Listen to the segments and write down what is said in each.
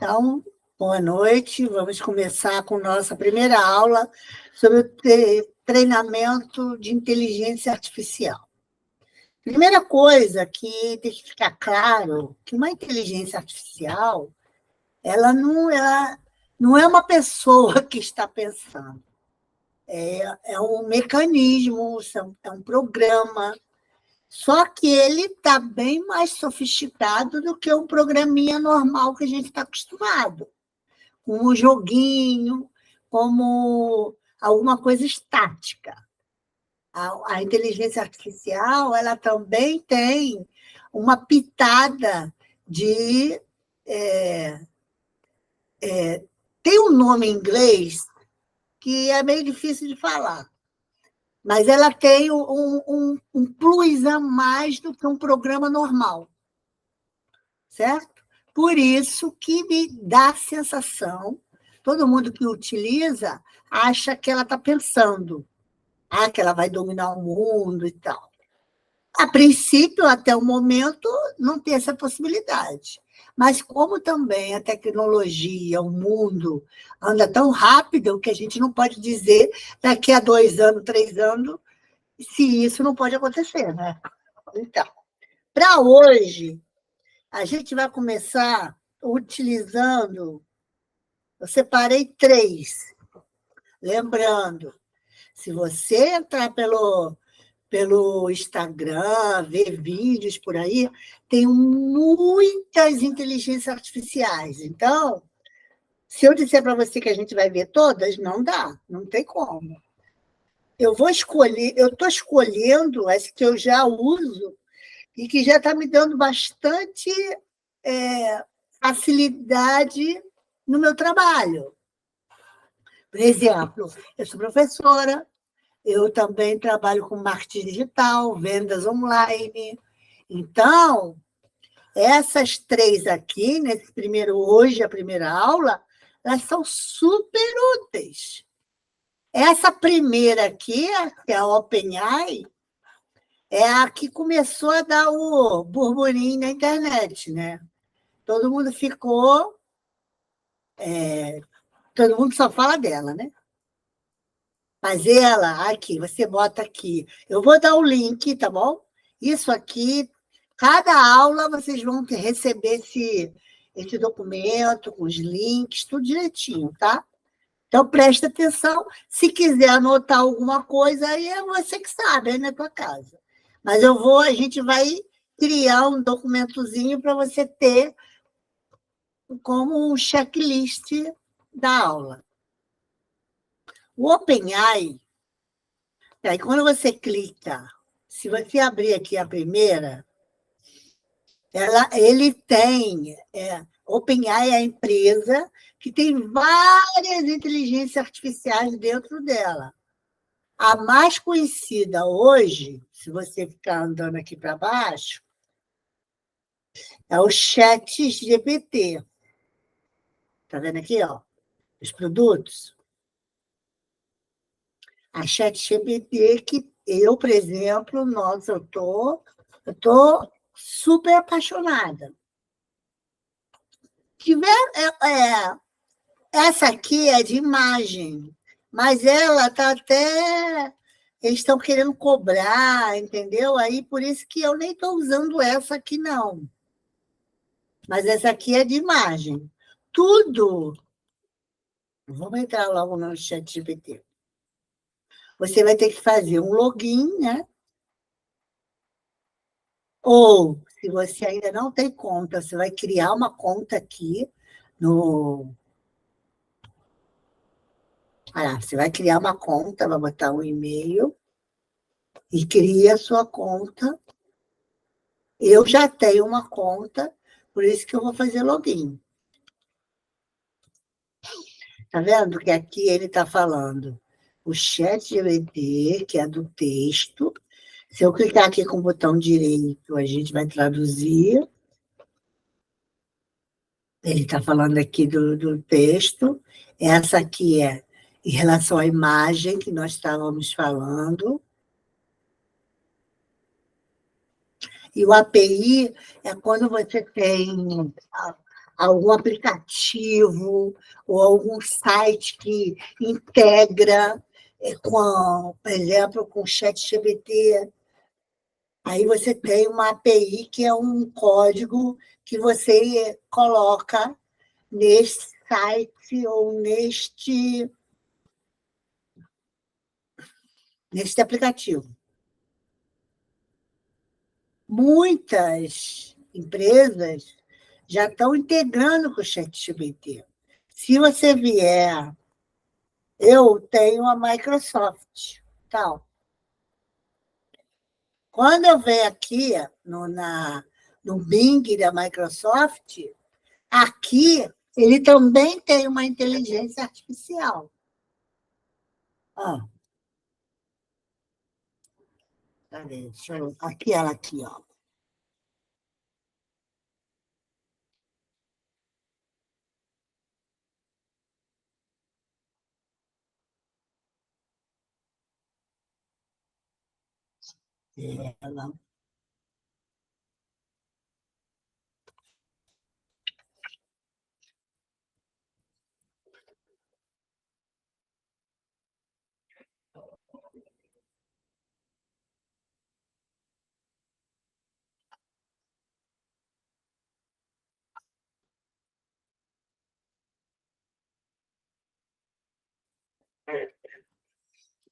Então, boa noite. Vamos começar com nossa primeira aula sobre o treinamento de inteligência artificial. Primeira coisa que tem que ficar claro que uma inteligência artificial, ela não é uma pessoa que está pensando. É um mecanismo, é um programa, só que ele está bem mais sofisticado do que um programinha normal que a gente está acostumado. Como um joguinho, como alguma coisa estática. A inteligência artificial, ela também tem uma pitada de... tem um nome em inglês que é meio difícil de falar, mas ela tem um plus a mais do que um programa normal, certo? Por isso que me dá a sensação, todo mundo que utiliza acha que ela está pensando, que ela vai dominar o mundo e tal. A princípio, até o momento, não tem essa possibilidade. Mas como também a tecnologia, o mundo, anda tão rápido que a gente não pode dizer daqui a 2 anos, 3 anos, se isso não pode acontecer, né? Então, para hoje, a gente vai começar utilizando... Eu separei 3. Lembrando, se você entrar pelo Instagram, ver vídeos por aí, tem muitas inteligências artificiais. Então, se eu disser para você que a gente vai ver todas, não dá, não tem como. Eu estou escolhendo as que eu já uso e que já está me dando bastante facilidade no meu trabalho. Por exemplo, eu sou professora, eu também trabalho com marketing digital, vendas online. Então, essas 3 aqui, hoje, a primeira aula, elas são super úteis. Essa primeira aqui, que é a OpenAI, é a que começou a dar o burburinho na internet, né? Todo mundo todo mundo só fala dela, né? Mas ela, aqui, você bota aqui. Eu vou dar o link, tá bom? Isso aqui, cada aula vocês vão receber esse documento com os links, tudo direitinho, tá? Então, presta atenção. Se quiser anotar alguma coisa, aí é você que sabe, é na tua casa. Mas a gente vai criar um documentozinho para você ter como um checklist da aula. O OpenAI, aí quando você clica, se você abrir aqui a primeira, ele tem... OpenAI é a empresa que tem várias inteligências artificiais dentro dela. A mais conhecida hoje, se você ficar andando aqui para baixo, é o ChatGPT. Está vendo aqui, ó, os produtos? A ChatGPT, que eu, por exemplo, nossa, eu tô super apaixonada. Essa aqui é de imagem, mas ela está até... Eles estão querendo cobrar, entendeu? Aí, por isso que eu nem estou usando essa aqui, não. Mas essa aqui é de imagem. Tudo... Vamos entrar logo no ChatGPT. Você vai ter que fazer um login, né? Ou, se você ainda não tem conta, você vai criar uma conta aqui no... você vai criar uma conta, vai botar um e-mail e cria a sua conta. Eu já tenho uma conta, por isso que eu vou fazer login. Está vendo que aqui ele está falando o ChatGPT, que é do texto. Se eu clicar aqui com o botão direito, a gente vai traduzir. Ele está falando aqui do texto. Essa aqui é em relação à imagem que nós estávamos falando. E o API é quando você tem algum aplicativo ou algum site que integra por exemplo, com o ChatGPT. Aí você tem uma API que é um código que você coloca neste site ou neste aplicativo. Muitas empresas já estão integrando com o ChatGPT. Se você vier, eu tenho a Microsoft, tal. Quando eu venho aqui no Bing da Microsoft, aqui ele também tem uma inteligência artificial. Ah, cadê? Aqui, ela aqui, ó. Ela,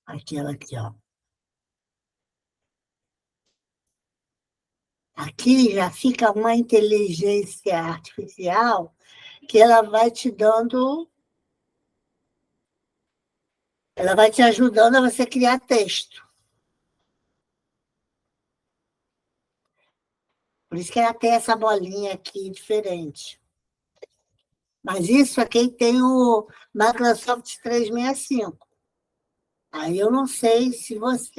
aqui, ela aqui, ó. Aqui já fica uma inteligência artificial que ela vai te ajudando a você criar texto. Por isso que ela tem essa bolinha aqui diferente. Mas isso é quem tem o Microsoft 365. Aí eu não sei se você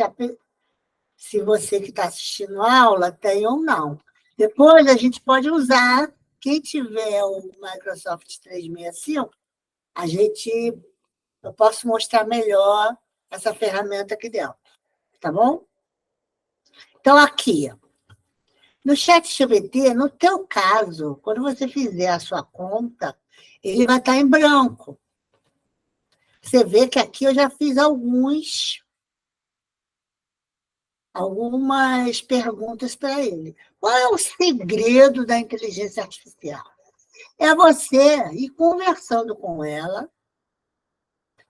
que está assistindo a aula tem ou não. Depois a gente pode usar, quem tiver o Microsoft 365, eu posso mostrar melhor essa ferramenta aqui dentro, tá bom? Então, aqui, no ChatGPT, no teu caso, quando você fizer a sua conta, ele vai estar em branco. Você vê que aqui eu já fiz algumas perguntas para ele. Qual é o segredo da inteligência artificial? É você ir conversando com ela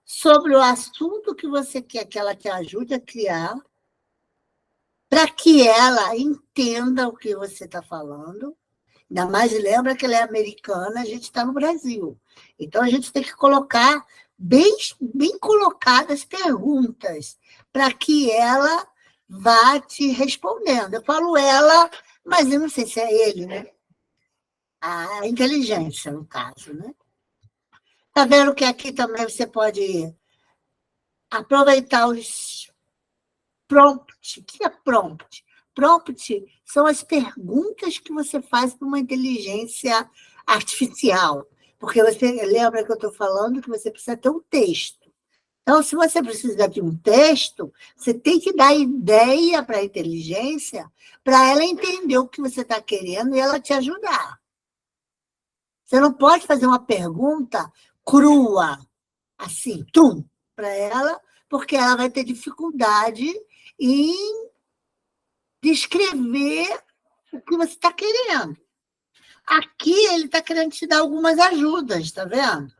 sobre o assunto que você quer que ela te ajude a criar, para que ela entenda o que você está falando. Ainda mais lembra que ela é americana, a gente está no Brasil. Então, a gente tem que colocar bem colocadas perguntas para que ela vá te respondendo. Eu falo ela, mas eu não sei se é ele, né? A inteligência, no caso, né? Está vendo que aqui também você pode aproveitar os prompt. O que é prompt? Prompt são as perguntas que você faz para uma inteligência artificial. Porque você lembra que eu estou falando que você precisa ter um texto. Então, se você precisa de um texto, você tem que dar ideia para a inteligência para ela entender o que você está querendo e ela te ajudar. Você não pode fazer uma pergunta crua, assim, para ela, porque ela vai ter dificuldade em descrever o que você está querendo. Aqui ele está querendo te dar algumas ajudas, está vendo?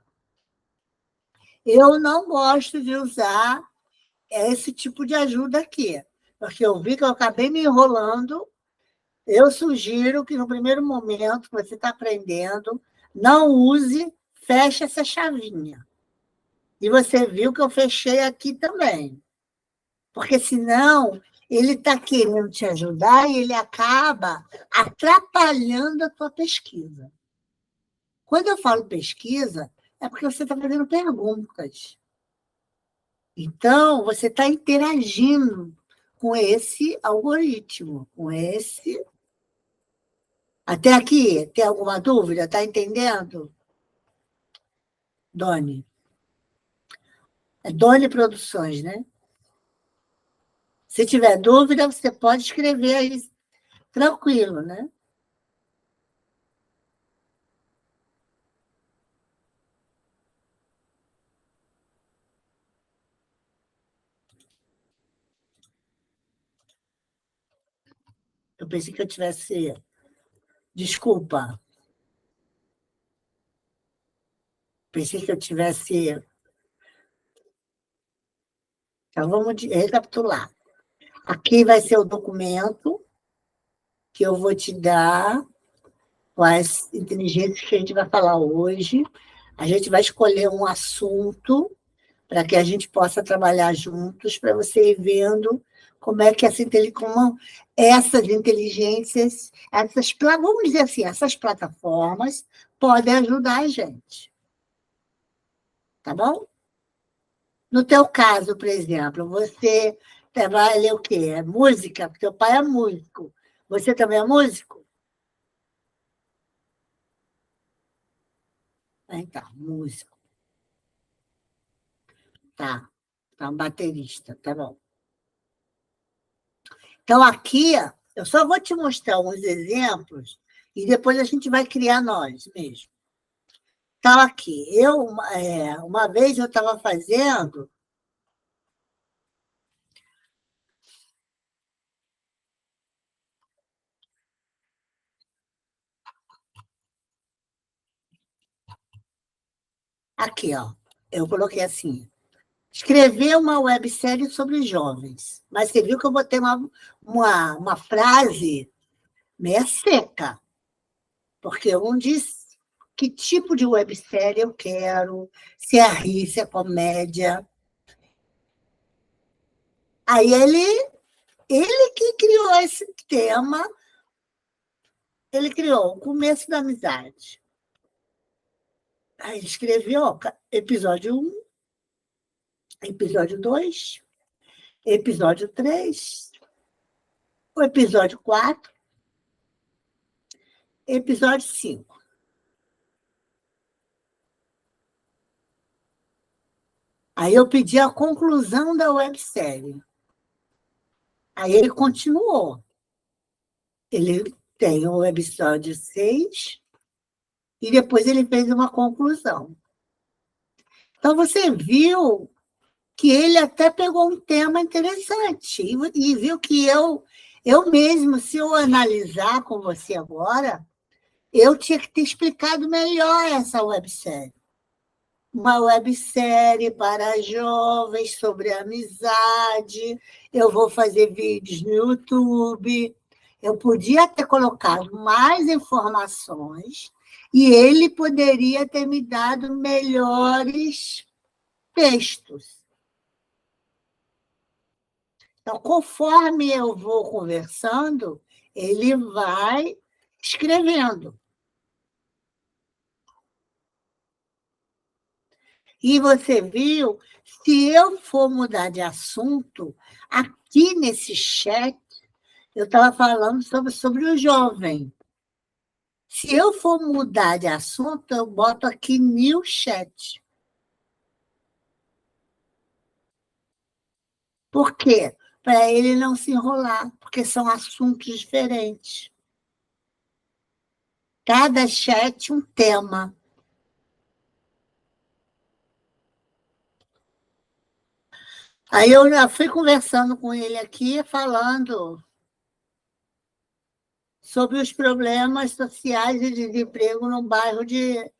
Eu não gosto de usar esse tipo de ajuda aqui, porque eu vi que eu acabei me enrolando. Eu sugiro que, no primeiro momento que você está aprendendo, não use, feche essa chavinha. E você viu que eu fechei aqui também. Porque, senão, ele está querendo te ajudar e ele acaba atrapalhando a tua pesquisa. Quando eu falo pesquisa, é porque você está fazendo perguntas. Então, você está interagindo com esse algoritmo, com esse. Até aqui, tem alguma dúvida? Está entendendo, Doni? É Doni Produções, né? Se tiver dúvida, você pode escrever aí tranquilo, né? pensei que eu tivesse... Desculpa. Pensei que eu tivesse... Então, vamos recapitular. Aqui vai ser o documento que eu vou te dar com as inteligências que a gente vai falar hoje. A gente vai escolher um assunto para que a gente possa trabalhar juntos, para você ir vendo como é que como essas inteligências, vamos dizer assim, essas plataformas podem ajudar a gente. Tá bom? No teu caso, por exemplo, você trabalha o quê? É música? Porque teu pai é músico. Você também é músico? Então, músico. Tá. Tá, um baterista, tá bom. Então, aqui, eu só vou te mostrar uns exemplos e depois a gente vai criar nós mesmo. Então, aqui, uma vez eu estava fazendo... Aqui, ó, eu coloquei assim, escrever uma websérie sobre jovens. Mas você viu que eu botei uma frase meia seca, porque eu não disse que tipo de websérie eu quero, se é rir, se é comédia. Aí ele que criou esse tema, ele criou o começo da amizade. Aí ele escreveu episódio 1, episódio 2, episódio 3, o episódio 4, episódio 5. Aí eu pedi a conclusão da websérie. Aí ele continuou. Ele tem o episódio 6 e depois ele fez uma conclusão. Então, você viu que ele até pegou um tema interessante e viu que eu mesmo, se eu analisar com você agora, eu tinha que ter explicado melhor essa websérie. Uma websérie para jovens sobre amizade, eu vou fazer vídeos no YouTube. Eu podia ter colocado mais informações e ele poderia ter me dado melhores textos. Então, conforme eu vou conversando, ele vai escrevendo. E você viu, se eu for mudar de assunto, aqui nesse chat, eu estava falando sobre o jovem. Se eu for mudar de assunto, eu boto aqui new chat. Por quê? Para ele não se enrolar, porque são assuntos diferentes. Cada chat um tema. Aí eu já fui conversando com ele aqui, falando sobre os problemas sociais e de desemprego no bairro de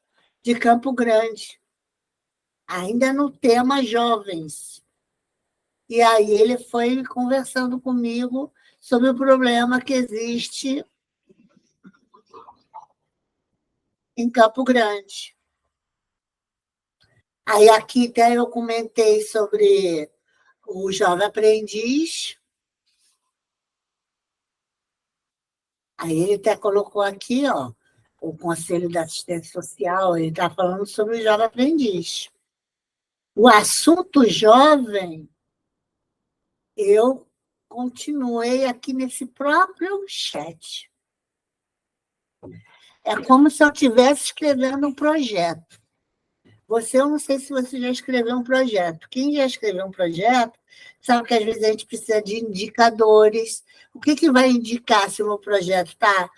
Campo Grande, ainda no tema jovens. E aí ele foi conversando comigo sobre o problema que existe em Campo Grande. Aí aqui até eu comentei sobre o jovem aprendiz. Aí ele até colocou aqui, ó, o Conselho da Assistência Social, ele está falando sobre o jovem aprendiz. O assunto jovem, eu continuei aqui nesse próprio chat. É como se eu estivesse escrevendo um projeto. Eu não sei se você já escreveu um projeto. Quem já escreveu um projeto sabe que às vezes a gente precisa de indicadores. O que vai indicar se o meu projeto está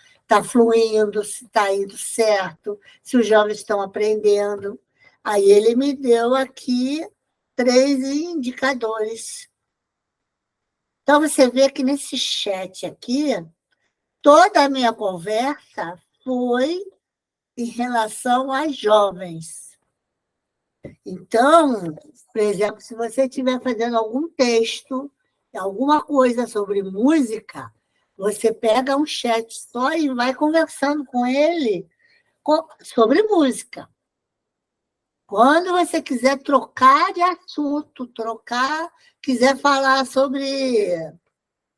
fluindo, se está indo certo, se os jovens estão aprendendo? Aí ele me deu aqui 3 indicadores. Então, você vê que nesse chat aqui, Toda a minha conversa foi em relação às jovens. Então, por exemplo, se você estiver fazendo algum texto, alguma coisa sobre música, você pega um chat só e vai conversando com ele sobre música. Quando você quiser trocar de assunto, quiser falar sobre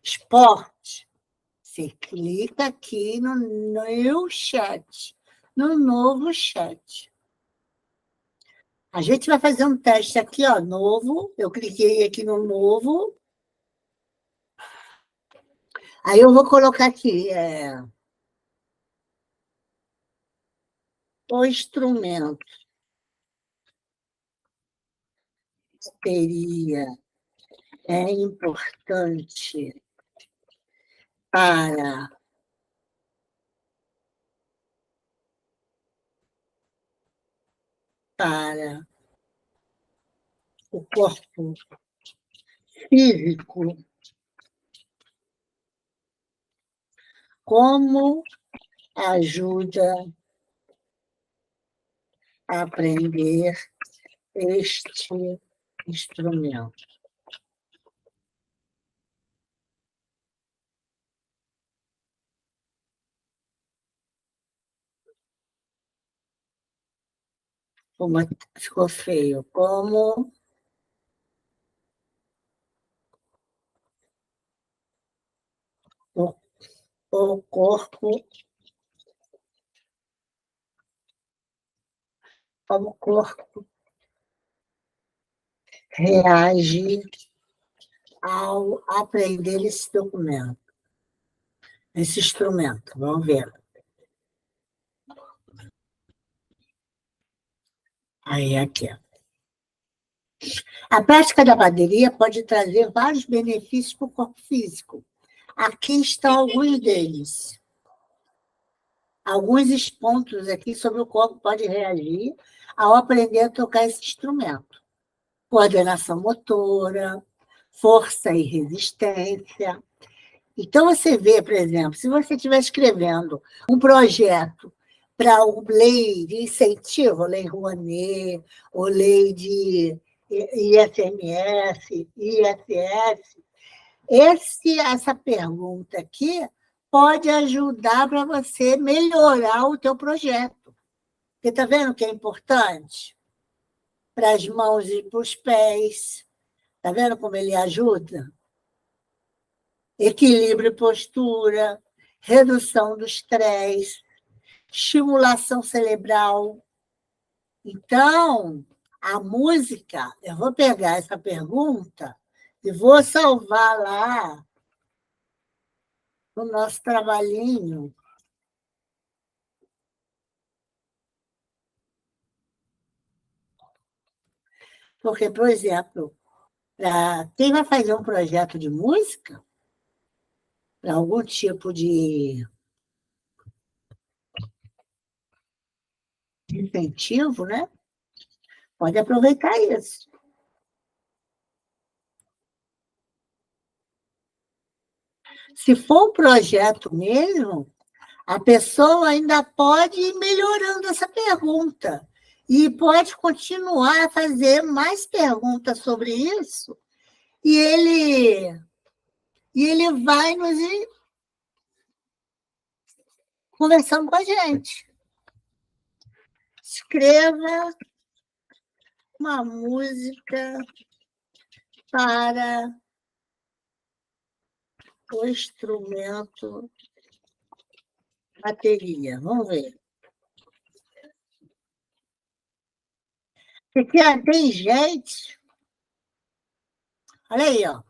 esporte, você clica aqui no new chat, no novo chat. A gente vai fazer um teste aqui, ó, novo. Eu cliquei aqui no novo. Aí eu vou colocar aqui o instrumento. Bateria é importante para o corpo físico. Como ajuda a aprender este instrumento? Como ficou feio. Como o corpo, como o corpo reage ao aprender esse documento, esse instrumento. Vamos ver. Aí, aqui. A prática da bateria pode trazer vários benefícios para o corpo físico. Aqui estão alguns deles. Alguns pontos aqui sobre o corpo pode reagir ao aprender a tocar esse instrumento. Coordenação motora, força e resistência. Então, você vê, por exemplo, se você estiver escrevendo um projeto para o lei de incentivo, lei Rouanet, ou lei de ISMS, ISS, essa pergunta aqui pode ajudar para você melhorar o teu projeto. Porque está vendo que é importante? Para as mãos e para os pés. Está vendo como ele ajuda? Equilíbrio e postura, redução do estresse, estimulação cerebral. Então, a música, eu vou pegar essa pergunta e vou salvar lá no nosso trabalhinho. Porque, por exemplo, quem vai fazer um projeto de música, para algum tipo de incentivo, né? Pode aproveitar isso. Se for um projeto mesmo, a pessoa ainda pode ir melhorando essa pergunta e pode continuar a fazer mais perguntas sobre isso e ele vai nos ir conversando com a gente. Escreva uma música para o instrumento bateria. Vamos ver. Porque tem gente... Olha aí, ó.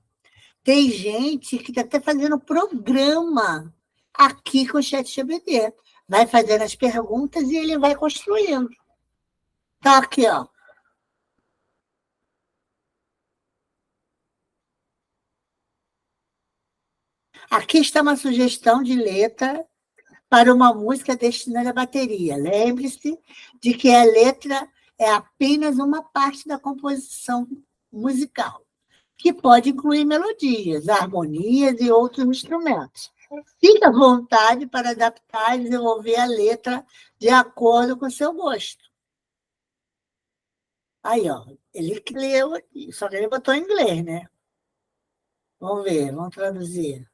Tem gente que está até fazendo programa aqui com o ChatGPT. Vai fazendo as perguntas e ele vai construindo. Tá aqui, ó. Aqui está uma sugestão de letra para uma música destinada à bateria. Lembre-se de que a letra é apenas uma parte da composição musical, que pode incluir melodias, harmonias e outros instrumentos. Fique à vontade para adaptar e desenvolver a letra de acordo com o seu gosto. Aí, ó, ele que leu aqui, só que ele botou em inglês, né? Vamos ver, vamos traduzir.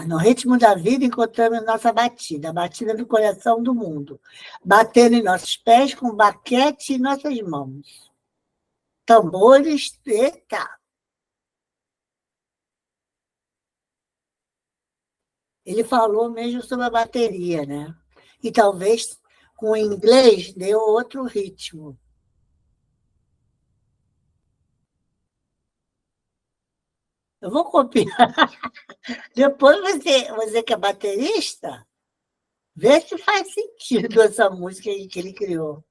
No ritmo da vida encontramos nossa batida, a batida do coração do mundo, batendo em nossos pés com baquete em nossas mãos. Tambores, eita! Ele falou mesmo sobre a bateria, né? E talvez com o inglês deu outro ritmo. Eu vou copiar. Depois você que é baterista, vê se faz sentido essa música aí que ele criou.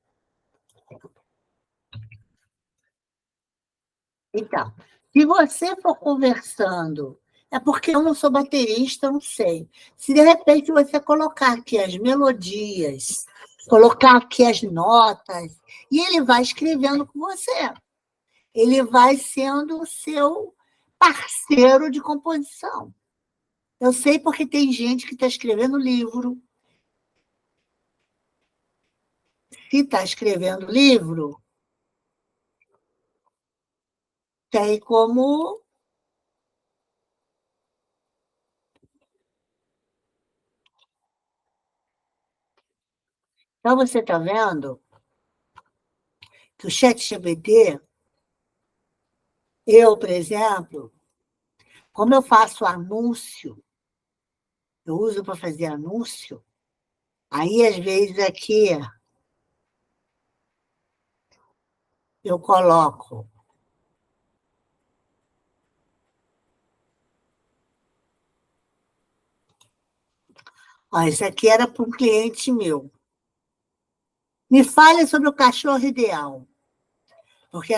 Então, se você for conversando, é porque eu não sou baterista, eu não sei. Se de repente você colocar aqui as melodias, colocar aqui as notas, e ele vai escrevendo com você. Ele vai sendo o seu parceiro de composição. Eu sei porque tem gente que está escrevendo livro. Se está escrevendo livro, tem como. Então, você está vendo que o ChatGPT, eu, por exemplo, como eu faço anúncio, eu uso para fazer anúncio, aí, às vezes, aqui eu coloco. Ó, isso aqui era para um cliente meu. Me fale sobre o cachorro ideal. Porque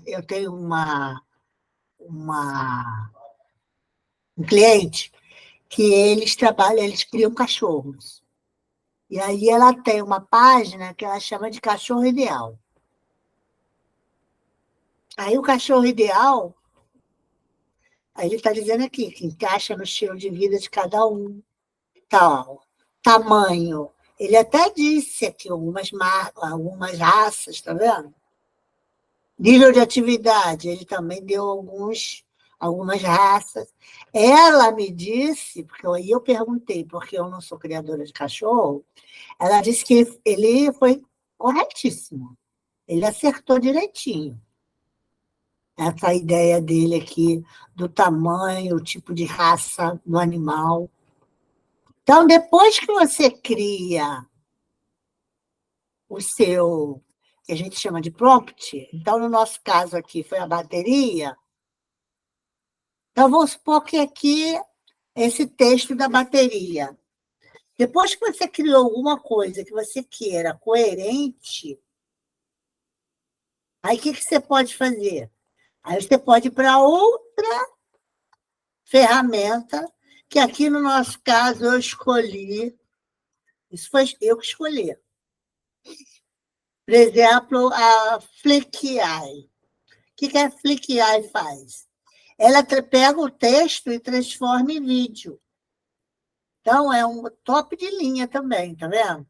eu tenho um cliente que eles criam cachorros. E aí ela tem uma página que ela chama de cachorro ideal. Aí o cachorro ideal, aí ele está dizendo aqui, que encaixa no estilo de vida de cada um, tal, tamanho. Ele até disse aqui algumas raças, tá vendo? Nível de atividade, ele também deu algumas raças. Ela me disse, porque aí eu perguntei, porque eu não sou criadora de cachorro, ela disse que ele foi corretíssimo. Ele acertou direitinho. Essa ideia dele aqui do tamanho, o tipo de raça do animal. Então, depois que você cria o seu, que a gente chama de prompt, então, no nosso caso aqui, foi a bateria. Então, vamos supor que aqui esse texto da bateria. Depois que você criou alguma coisa que você queira coerente, aí o que você pode fazer? Aí você pode ir para outra ferramenta, que aqui no nosso caso eu escolhi, isso foi eu que escolhi. Por exemplo, a FlickEye. O que a FlickEye faz? Ela pega o texto e transforma em vídeo. Então, é um top de linha também, tá vendo?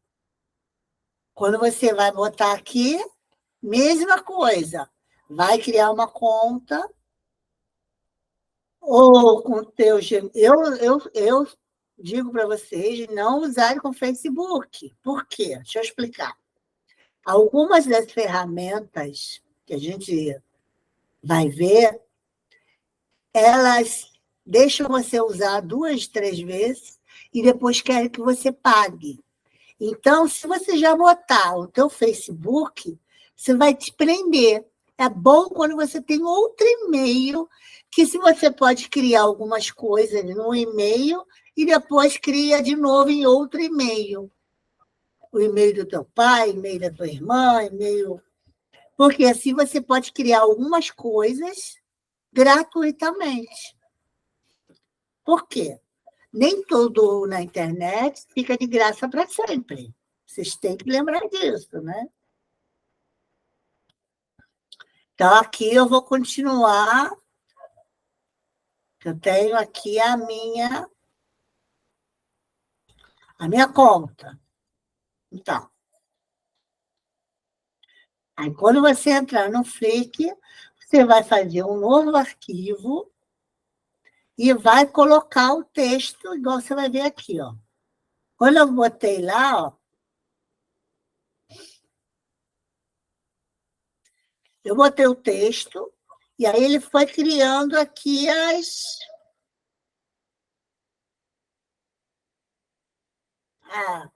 Quando você vai botar aqui, mesma coisa. Vai criar uma conta, ou com o teu... Eu digo para vocês não usarem com o Facebook. Por quê? Deixa eu explicar. Algumas das ferramentas que a gente vai ver, elas deixam você usar 2, 3 vezes e depois querem que você pague. Então, se você já botar o teu Facebook, você vai te prender. É bom quando você tem outro e-mail, que se você pode criar algumas coisas no e-mail e depois cria de novo em outro e-mail. O e-mail do teu pai, e-mail da tua irmã, e-mail... Porque assim você pode criar algumas coisas gratuitamente. Por quê? Nem tudo na internet fica de graça para sempre. Vocês têm que lembrar disso, né? Então, aqui eu vou continuar. Eu tenho aqui a minha conta. Então, aí quando você entrar no Flickr, você vai fazer um novo arquivo e vai colocar o texto, igual você vai ver aqui, ó. Quando eu botei lá, ó, eu botei o texto, e aí ele foi criando aqui a,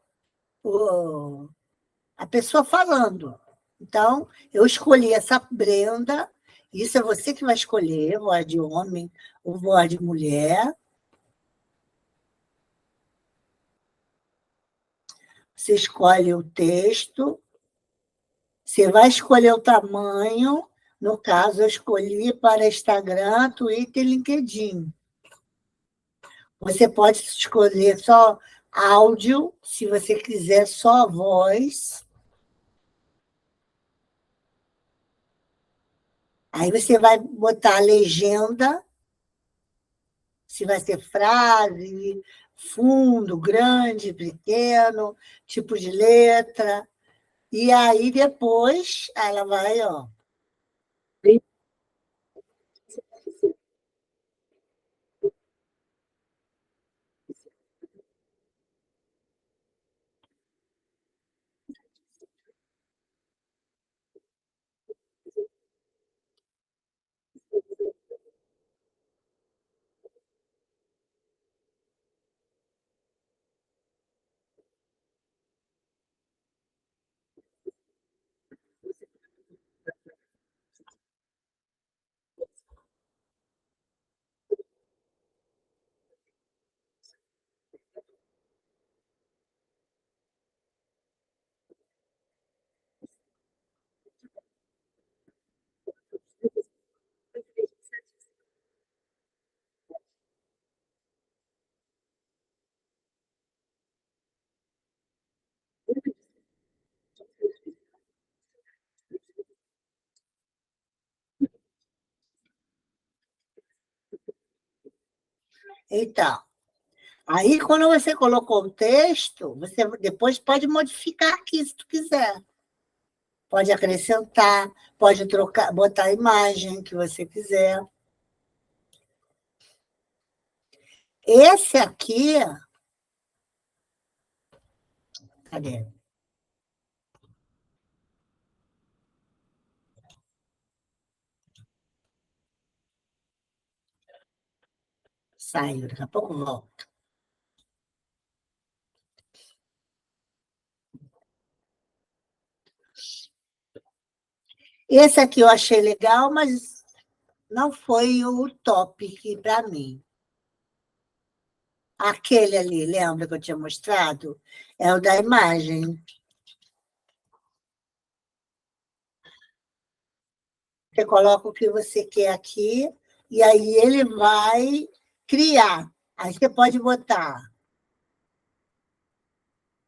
a pessoa falando. Então, eu escolhi essa Brenda, isso é você que vai escolher, voz de homem ou voz de mulher. Você escolhe o texto, você vai escolher o tamanho. No caso, eu escolhi para Instagram, Twitter e LinkedIn. Você pode escolher só áudio, se você quiser só voz. Aí você vai botar a legenda, se vai ser frase, fundo, grande, pequeno, tipo de letra. E aí depois ela vai, ó. Então, aí quando você colocou o texto, você depois pode modificar aqui se tu quiser. Pode acrescentar, pode trocar, botar a imagem que você quiser. Esse aqui, cadê? Saiu, daqui a pouco volta. Esse aqui eu achei legal, mas não foi o top para mim. Aquele ali, lembra que eu tinha mostrado? É o da imagem. Você coloca o que você quer aqui, e aí ele vai criar. Aí você pode botar.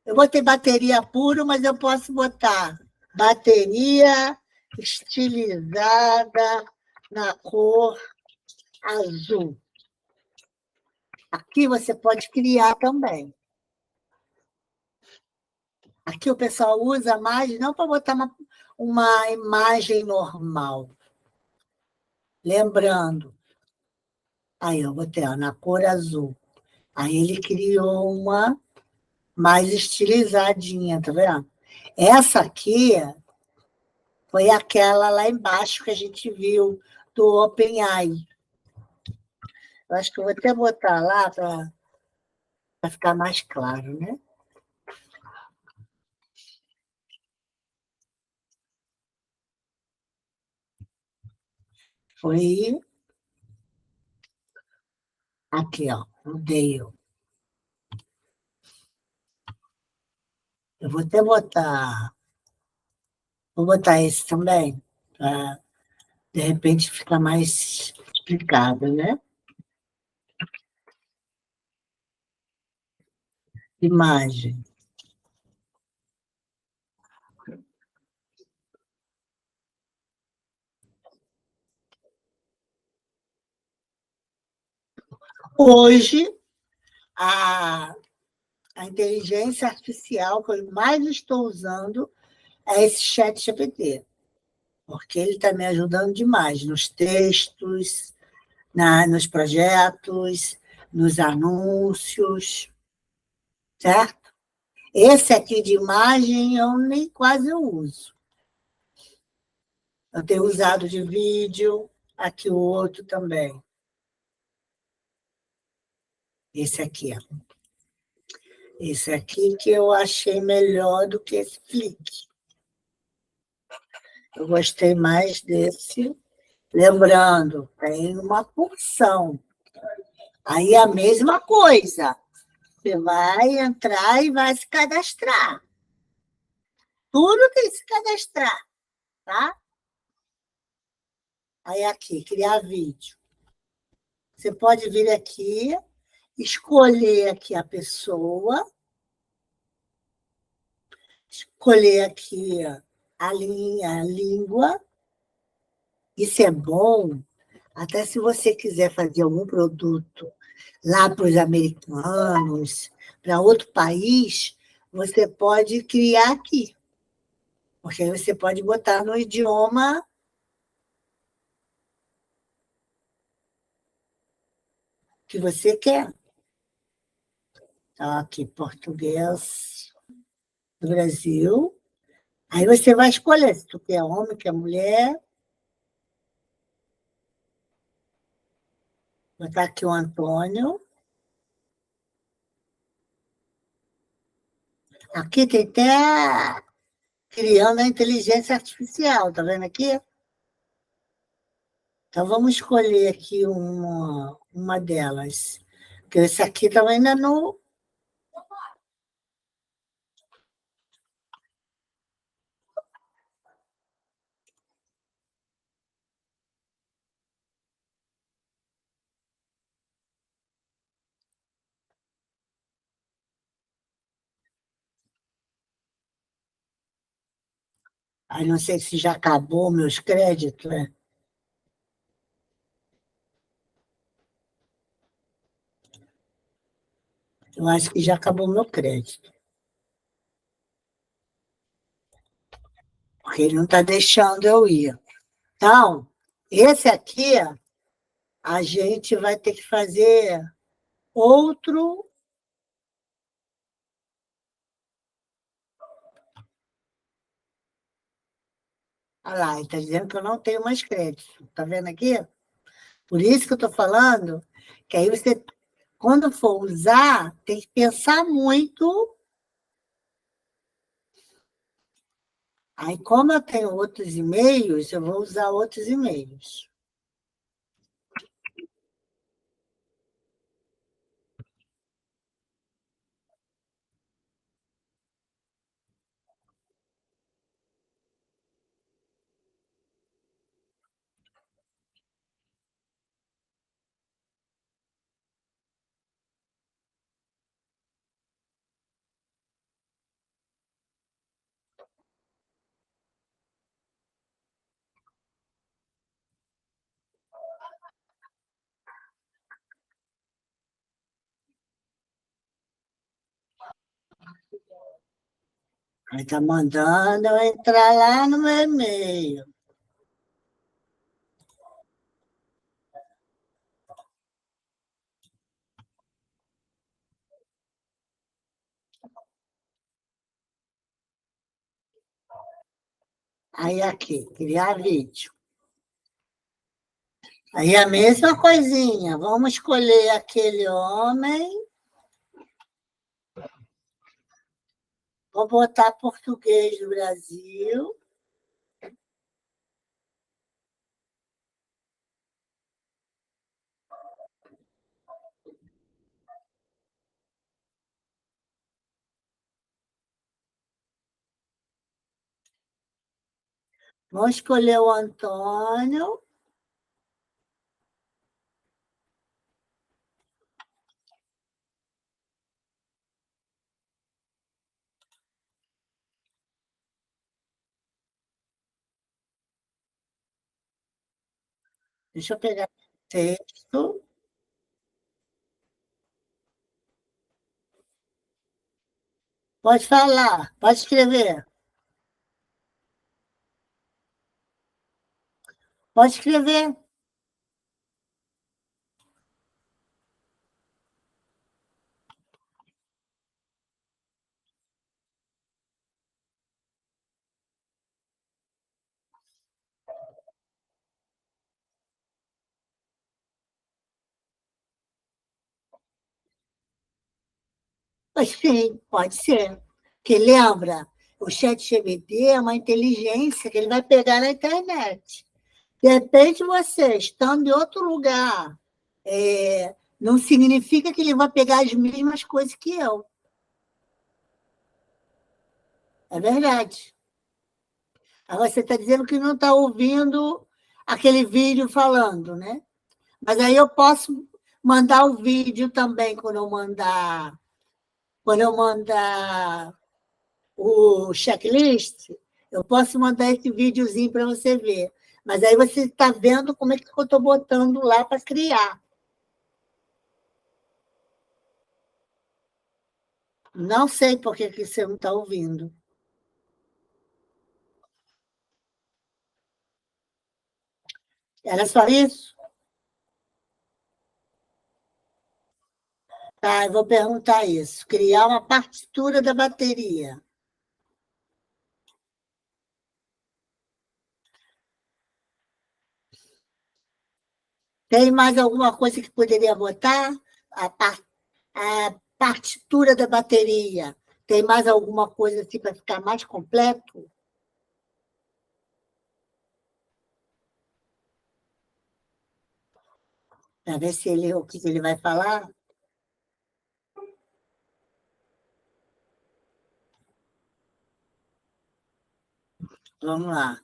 Eu botei bateria puro, mas eu posso botar bateria estilizada na cor azul. Aqui você pode criar também. Aqui o pessoal usa mais, não para botar uma imagem normal. Lembrando, aí eu botei ó, na cor azul. Aí ele criou uma mais estilizadinha, tá vendo? Essa aqui foi aquela lá embaixo que a gente viu do OpenAI. Eu acho que eu vou até botar lá para ficar mais claro, né? Foi aqui, ó, o Dale. Eu vou até botar, vou botar esse também, para de repente ficar mais explicado, né? Imagem. Hoje, a, a inteligência artificial que eu mais estou usando é esse chat GPT, porque ele está me ajudando demais nos textos, nos projetos, nos anúncios, certo? Esse aqui de imagem eu nem quase eu uso. Eu tenho usado de vídeo, aqui o outro também. Esse aqui, ó. Esse aqui que eu achei melhor do que esse Flick. Eu gostei mais desse. Lembrando, tem uma porção. Aí a mesma coisa. Você vai entrar e vai se cadastrar. Tudo tem que se cadastrar, tá? Aí aqui, criar vídeo. Você pode vir aqui, escolher aqui a pessoa, escolher aqui a linha, a língua. Isso é bom, até se você quiser fazer algum produto lá para os americanos, para outro país, você pode criar aqui. Porque aí você pode botar no idioma que você quer. Então, aqui, português do Brasil. Aí você vai escolher se tu quer homem, quer mulher. Vou botar aqui o Antônio. Aqui tem até criando a inteligência artificial, tá vendo aqui? Então, vamos escolher aqui uma delas. Porque esse aqui também ainda não. Aí não sei se já acabou meus créditos, né? Eu acho que já acabou meu crédito. Porque ele não está deixando eu ir. Então, esse aqui, a gente vai ter que fazer outro. Olha lá, ele está dizendo que eu não tenho mais crédito. Está vendo aqui? Por isso que eu estou falando que aí você, quando for usar, tem que pensar muito. Aí, como eu tenho outros e-mails, eu vou usar outros e-mails. Aí está mandando eu entrar lá no meu e-mail. Aí aqui, criar vídeo. Aí a mesma coisinha, vamos escolher aquele homem, vou botar português do Brasil, vamos escolher o Antônio, deixa eu pegar o texto, Pode falar, pode escrever. Pode escrever. Sim, pode ser. Porque lembra, o ChatGPT é uma inteligência que ele vai pegar na internet. De repente, você, estando em outro lugar, não significa que ele vai pegar as mesmas coisas que eu. É verdade. Agora, você está dizendo que não está ouvindo aquele vídeo falando, né? Mas aí eu posso mandar o vídeo também quando eu mandar o checklist, eu posso mandar esse videozinho para você ver. Mas aí você está vendo como é que eu estou botando lá para criar. Não sei por que você não está ouvindo. Era só isso? Tá, eu vou perguntar isso. Criar uma partitura da bateria. Tem mais alguma coisa que poderia botar? A, par- a partitura da bateria. Tem mais alguma coisa assim para ficar mais completo? Para ver se ele, o que ele vai falar? Vamos lá.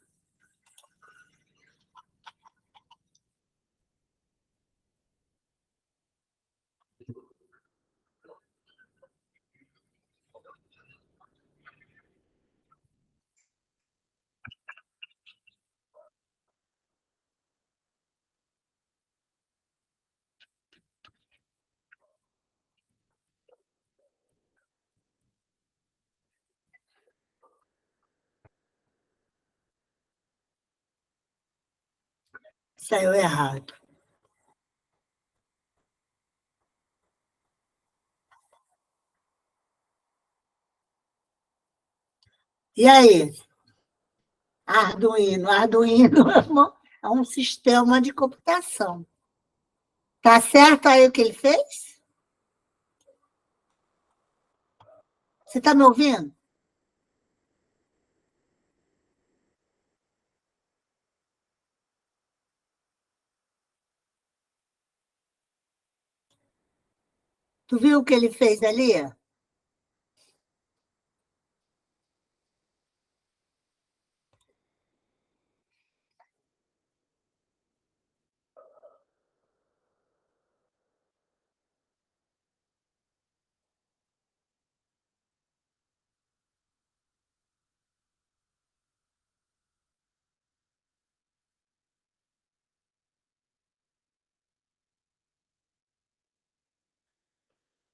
Saiu errado. E aí? Arduino é um sistema de computação. Tá certo aí o que ele fez? Você está me ouvindo? Tu viu o que ele fez ali?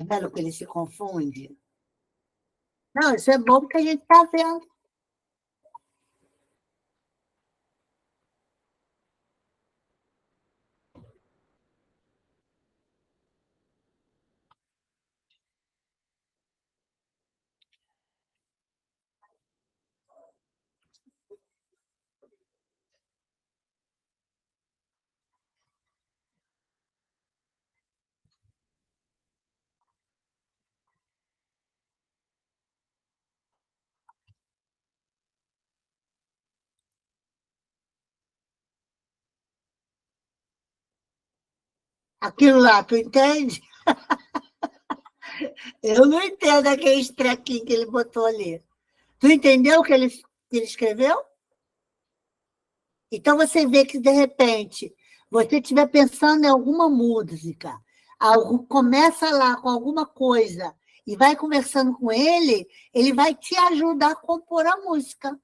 Claro que ele se confunde. Não, isso é bom porque a gente está vendo. Aquilo lá, tu entende? Eu não entendo aquele trequinho que ele botou ali. Tu entendeu o que ele escreveu? Então, você vê que, de repente, você estiver pensando em alguma música, começa lá com alguma coisa e vai conversando com ele vai te ajudar a compor a música.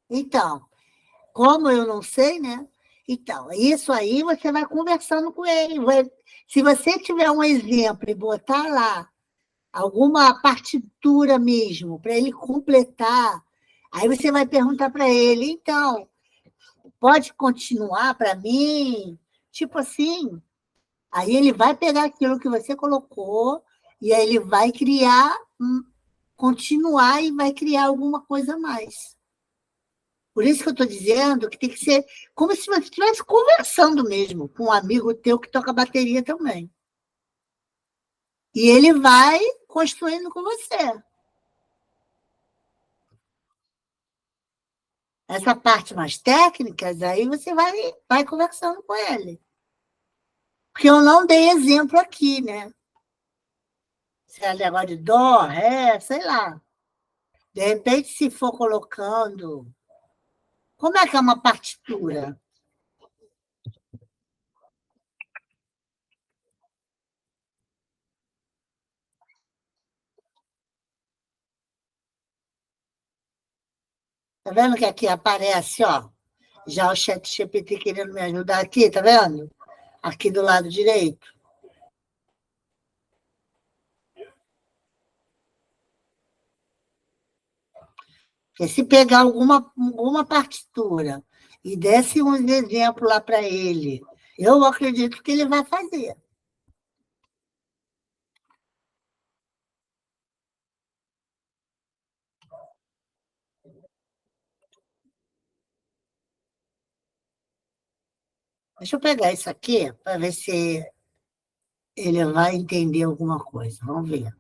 Então, como eu não sei, né? Então, isso aí você vai conversando com ele. Se você tiver um exemplo e botar lá alguma partitura mesmo, para ele completar, aí você vai perguntar para ele, então, pode continuar para mim? Tipo assim, aí ele vai pegar aquilo que você colocou e aí ele vai criar, continuar e vai criar alguma coisa a mais. Por isso que eu estou dizendo que tem que ser como se você estivesse conversando mesmo com um amigo teu que toca bateria também. E ele vai construindo com você. Essa parte mais técnica, aí você vai conversando com ele. Porque eu não dei exemplo aqui, né? Se é negócio de dó, ré, sei lá. De repente, se for colocando. Como é que é uma partitura? Tá vendo que aqui aparece, ó, já o chat GPT querendo me ajudar aqui, tá vendo? Aqui do lado direito. Porque se pegar alguma partitura e desse uns exemplos lá para ele, eu acredito que ele vai fazer. Deixa eu pegar isso aqui para ver se ele vai entender alguma coisa. Vamos ver.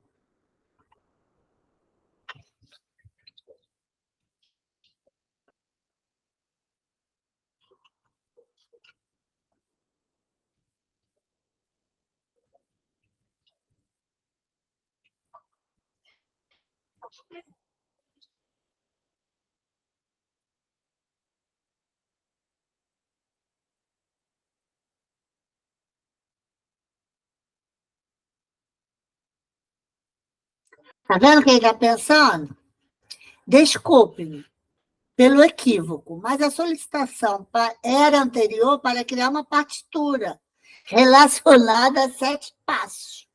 Tá vendo o que ele está pensando? Desculpe-me pelo equívoco, mas a solicitação era anterior para criar uma partitura relacionada a 7 passos.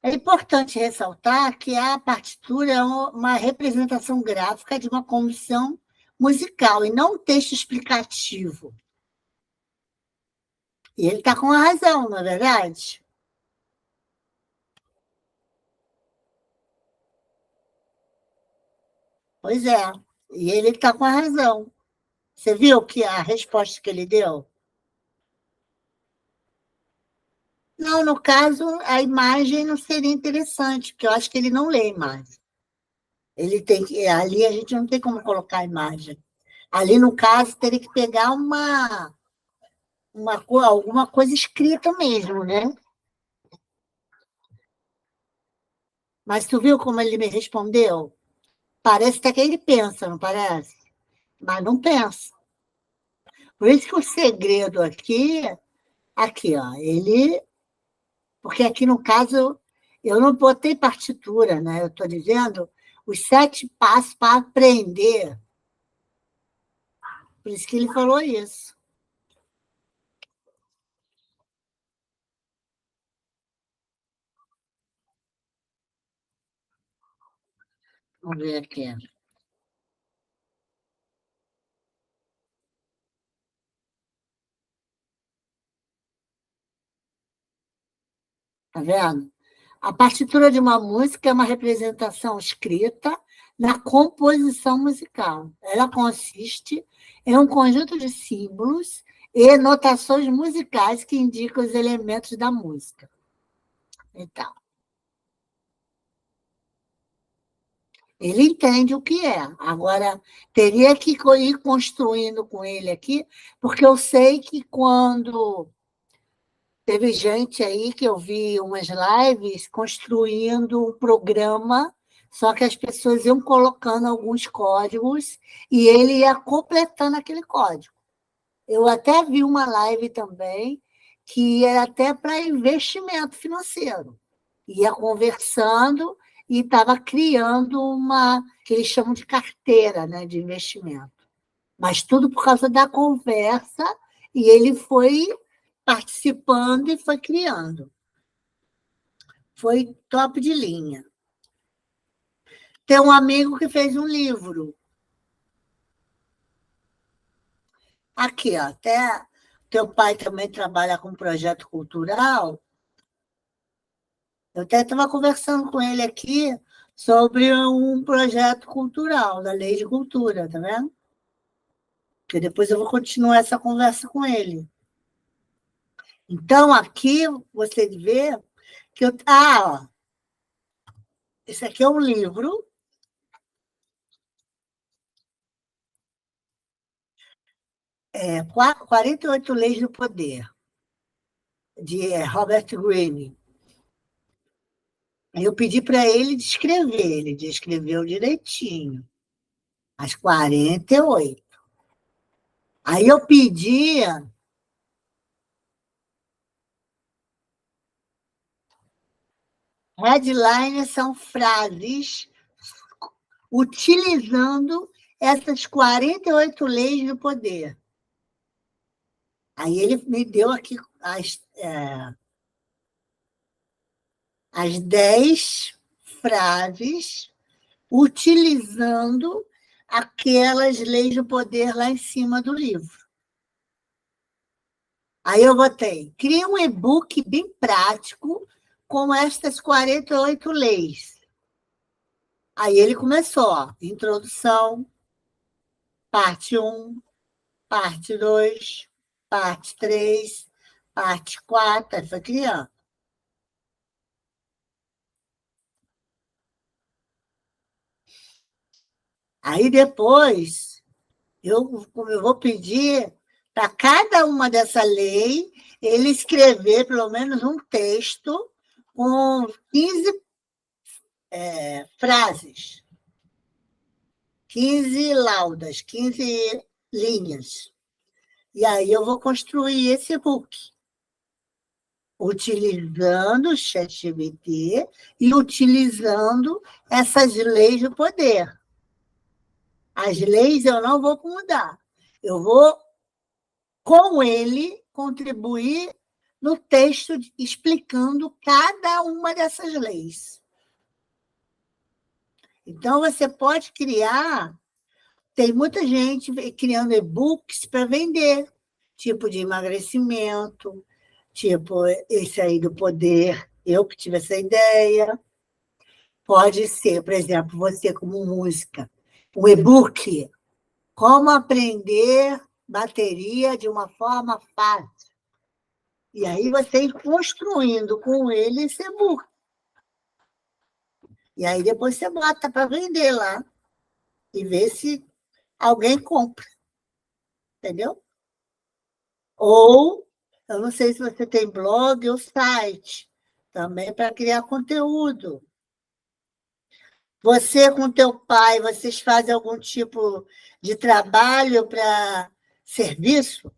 É importante ressaltar que a partitura é uma representação gráfica de uma composição musical e não um texto explicativo. E ele está com a razão, não é verdade? Pois é, e ele está com a razão. Você viu que a resposta que ele deu? Não, no caso, a imagem não seria interessante, porque eu acho que ele não lê imagem. Ele tem que, ali a gente não tem como colocar a imagem. Ali, no caso, teria que pegar alguma coisa escrita mesmo, né? Mas tu viu como ele me respondeu? Parece até que ele pensa, não parece? Mas não pensa. Por isso que o segredo aqui, ó, porque aqui no caso eu não botei partitura, né? Eu estou dizendo os 7 passos para aprender. Por isso que ele falou isso. Vamos ver aqui. Tá vendo? A partitura de uma música é uma representação escrita na composição musical. Ela consiste em um conjunto de símbolos e notações musicais que indicam os elementos da música. Então, ele entende o que é. Agora, teria que ir construindo com ele aqui, porque eu sei que quando teve gente aí que eu vi umas lives construindo um programa, só que as pessoas iam colocando alguns códigos e ele ia completando aquele código. Eu até vi uma live também que era até para investimento financeiro. Ia conversando e estava criando uma, que eles chamam de carteira, né, de investimento. Mas tudo por causa da conversa, e ele foi participando e foi criando. Foi top de linha. Tem um amigo que fez um livro. Aqui, ó, até teu pai também trabalha com projeto cultural. Eu até estava conversando com ele aqui sobre um projeto cultural, da Lei de Cultura, tá vendo? Que depois eu vou continuar essa conversa com ele. Então, aqui você vê que eu. Ah, ó, esse aqui é um livro. 48 Leis do Poder, de Robert Greene. Eu pedi para ele descrever, ele descreveu direitinho, as 48. Aí eu pedia. Headlines são frases utilizando essas 48 leis do poder. Aí ele me deu aqui as 10 frases utilizando aquelas leis do poder lá em cima do livro. Aí eu botei, cria um e-book bem prático com estas 48 leis. Aí ele começou, ó, introdução, parte 1, parte 2, parte 3, parte 4, aí foi criando. Aí depois, eu vou pedir para cada uma dessa lei ele escrever pelo menos um texto com 15 frases, 15 laudas, 15 linhas. E aí eu vou construir esse book, utilizando o ChatGPT e utilizando essas leis do poder. As leis eu não vou mudar. Eu vou, com ele, contribuir no texto explicando cada uma dessas leis. Então, você pode criar. Tem muita gente criando e-books para vender, tipo de emagrecimento, tipo esse aí do poder. Eu que tive essa ideia. Pode ser, por exemplo, você como música, um e-book, como aprender bateria de uma forma fácil. E aí você ir construindo com ele esse e-book. E aí depois você bota para vender lá e vê se alguém compra, entendeu? Ou, eu não sei se você tem blog ou site, também para criar conteúdo. Você com teu pai, vocês fazem algum tipo de trabalho para serviço?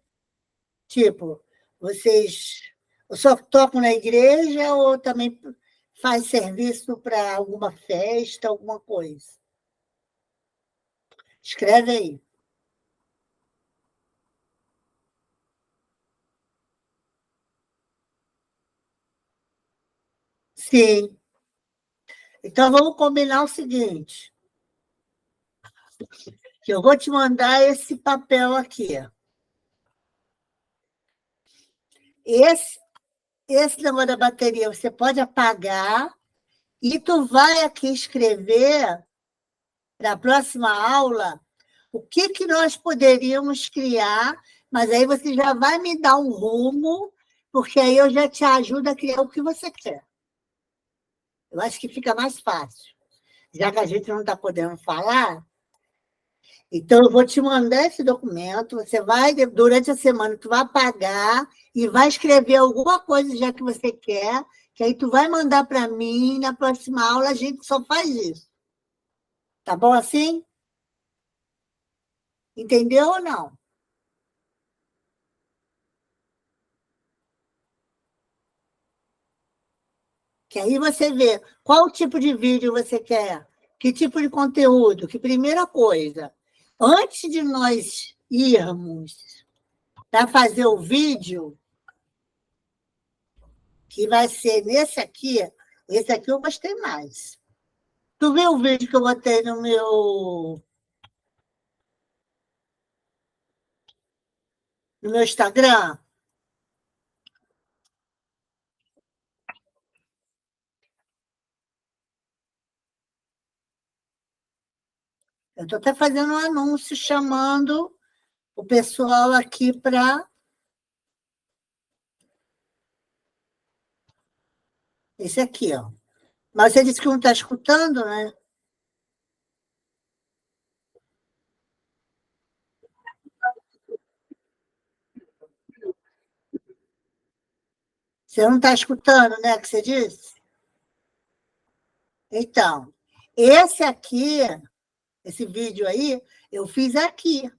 Tipo, vocês só tocam na igreja ou também faz serviço para alguma festa, alguma coisa? Escreve aí. Sim. Então, vamos combinar o seguinte, que eu vou te mandar esse papel aqui. Esse, esse negócio da bateria, você pode apagar e tu vai aqui escrever para a próxima aula o que, que nós poderíamos criar, mas aí você já vai me dar um rumo, porque aí eu já te ajudo a criar o que você quer. Eu acho que fica mais fácil. Já que a gente não está podendo falar, então eu vou te mandar esse documento, você vai, durante a semana, tu vai apagar e vai escrever alguma coisa já que você quer, que aí tu vai mandar para mim, na próxima aula a gente só faz isso. Tá bom assim? Entendeu ou não? Que aí você vê qual tipo de vídeo você quer, que tipo de conteúdo, que primeira coisa. Antes de nós irmos para fazer o vídeo, que vai ser nesse aqui, esse aqui eu gostei mais. Tu viu o vídeo que eu botei no meu Instagram? Eu estou até fazendo um anúncio chamando o pessoal aqui para esse aqui, ó. Mas você disse que não está escutando, né? Você não está escutando, né, que você disse? Então, esse aqui, esse vídeo aí, eu fiz aqui.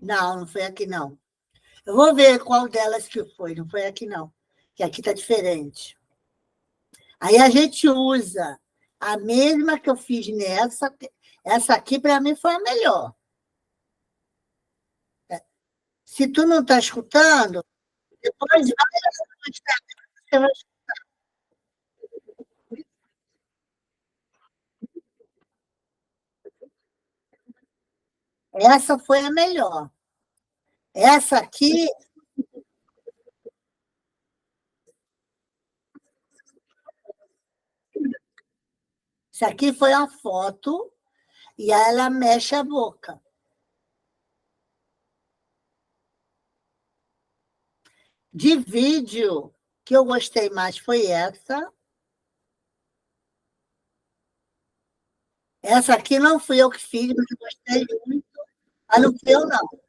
Não, não foi aqui, não. Eu vou ver qual delas que foi, não foi aqui, não. Que aqui está diferente. Aí a gente usa a mesma que eu fiz nessa. Essa aqui, para mim, foi a melhor. Se tu não está escutando, depois vai. Essa foi a melhor. Essa aqui, essa aqui foi a foto e ela mexe a boca. De vídeo, que eu gostei mais foi essa. Essa aqui não fui eu que fiz, mas eu gostei muito. Ah, não fui eu, não.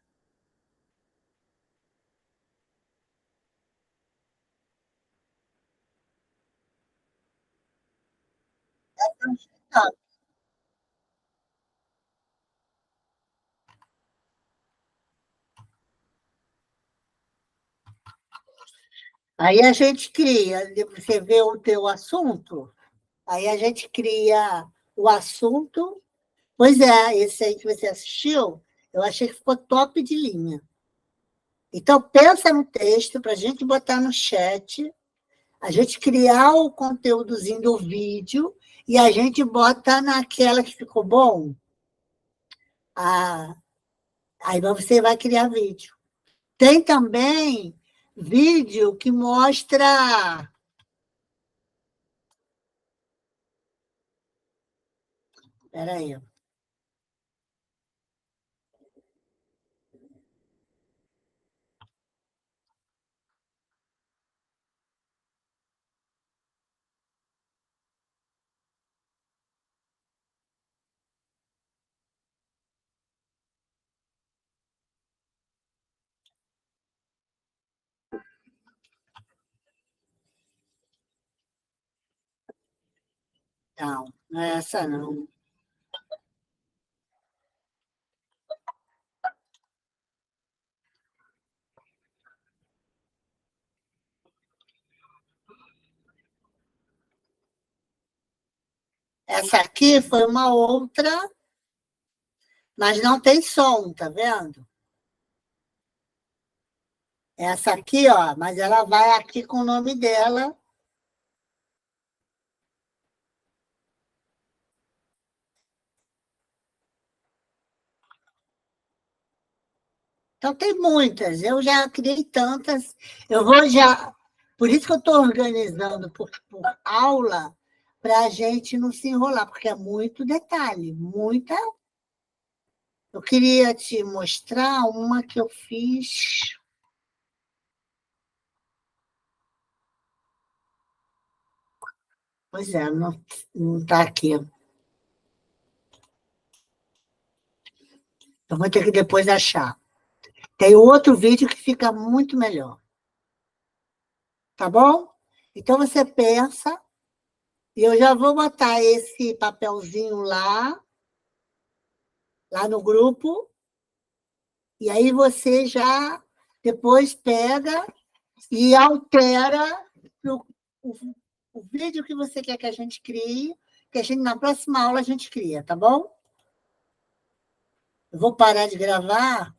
Tá. Aí a gente cria, você vê o teu assunto, aí a gente cria o assunto. Pois é, esse aí que você assistiu, eu achei que ficou top de linha. Então, pensa no texto para a gente botar no chat, a gente criar o conteúdozinho do vídeo e a gente bota naquela que ficou bom. Ah, aí você vai criar vídeo. Tem também vídeo que mostra. Espera aí. Não, não é essa não. Essa aqui foi uma outra, mas não tem som, tá vendo? Essa aqui, ó, mas ela vai aqui com o nome dela. Então, tem muitas. Eu já criei tantas. Eu vou já. Por isso que eu estou organizando por aula, para a gente não se enrolar, porque é muito detalhe, muita. Eu queria te mostrar uma que eu fiz. Pois é, não está aqui. Eu vou ter que depois achar. Tem outro vídeo que fica muito melhor. Tá bom? Então você pensa E eu já vou botar esse papelzinho lá no grupo, e aí você já depois pega e altera o, o vídeo que você quer que a gente crie, que a gente, na próxima aula a gente cria, tá bom? Eu vou parar de gravar